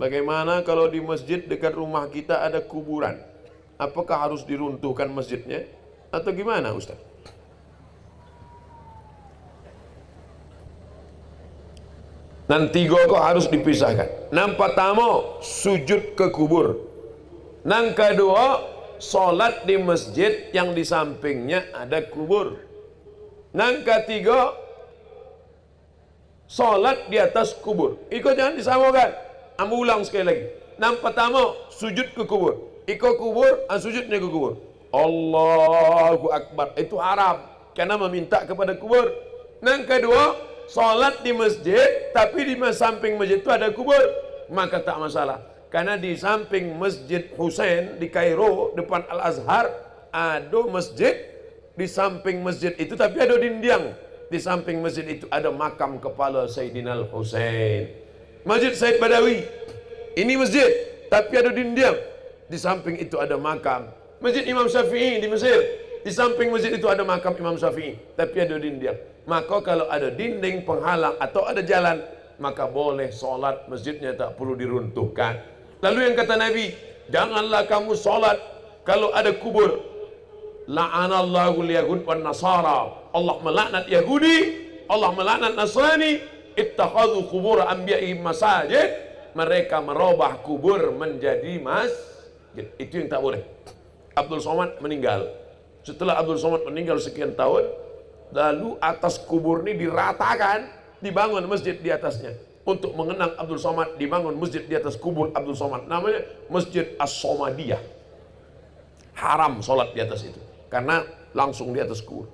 Bagaimana kalau di masjid dekat rumah kita ada kuburan? Apakah harus diruntuhkan masjidnya? Atau gimana Ustaz? Nanti kok harus dipisahkan. Nang pertama, sujud ke kubur. Nang kedua, solat di masjid yang di sampingnya ada kubur. Nang ketiga, solat di atas kubur. Ikut jangan disamakan. Ambil ulang sekali lagi. Nang pertama, sujud ke kubur. Ikut kubur, sujudnya ke kubur. Allahu Akbar. Itu haram. Karena meminta kepada kubur. Nang kedua, solat di masjid, tapi di samping masjid itu ada kubur. Maka tak masalah. Karena di samping Masjid Hussein di Kairo, depan Al-Azhar, ada masjid. Di samping masjid itu, tapi ada dinding. Di samping masjid itu ada makam kepala Sayyidina Al-Husain. Masjid Said Badawi. Ini masjid, tapi ada dinding. Di samping itu ada makam. Masjid Imam Syafi'i di Mesir. Di samping masjid itu ada makam Imam Syafi'i, tapi ada dinding. Maka kalau ada dinding penghalang atau ada jalan, maka boleh solat masjidnya, tak perlu diruntuhkan. Lalu yang kata Nabi, janganlah kamu solat kalau ada kubur. La'anallahu al-yahud wan nasara. Allah melaknat Yahudi, Allah melaknat Nasrani. Ittakhadhu qubur anbiya'ihim masajid. Mereka merubah kubur menjadi masjid. Itu yang tak boleh. Abdul Somad meninggal. Setelah Abdul Somad meninggal sekian tahun, lalu atas kubur ini diratakan, dibangun masjid di atasnya. Untuk mengenang Abdul Somad, dibangun masjid di atas kubur Abdul Somad. Namanya Masjid As-Somadiyah. Haram sholat di atas itu, karena langsung di atas kubur.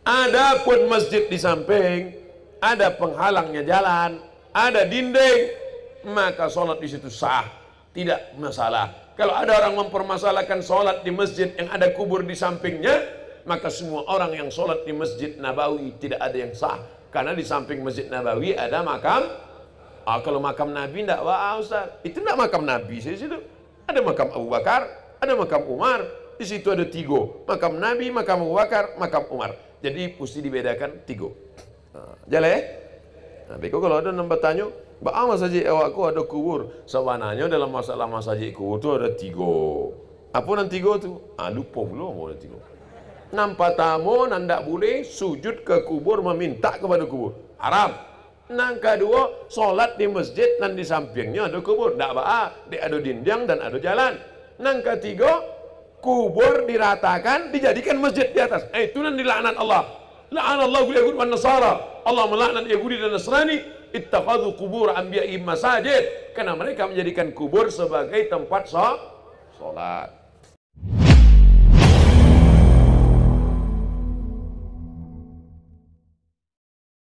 Adapun masjid di samping, ada penghalangnya jalan, ada dinding, maka sholat di situ sah, tidak masalah. Kalau ada orang mempermasalahkan sholat di masjid yang ada kubur di sampingnya, maka semua orang yang sholat di Masjid Nabawi tidak ada yang sah. Karena di samping Masjid Nabawi ada makam. Kalau makam Nabi tidak, wah Ustaz, itu tidak makam Nabi. Di situ ada makam Abu Bakar, ada makam Umar. Di situ ada 3, makam Nabi, makam Abu Bakar, makam Umar. Jadi mesti dibedakan 3. Jalan ya? Nah, beko kalau ada nampak tanya, bah masjid awakku ada kubur. Sebenarnya dalam masalah masjid kubur itu ada 3. Apa nanti 3 tu? Lupa belum ada 3. Nampak tamu nandak boleh sujud ke kubur, meminta kepada kubur. Haram. Nang kedua, solat di masjid dan di sampingnya ada kubur. Tak apa, dia ada dinding dan ada jalan. Nang ketiga, kubur diratakan, dijadikan masjid di atas. Itu nan dilaknat Allah. La'anallahu al-yahud wan nasara. Allah melaknat Yahudi dan Nasrani. Ittakhadhu qubur anbiya'ihim masajid. Karena mereka menjadikan kubur sebagai tempat solat.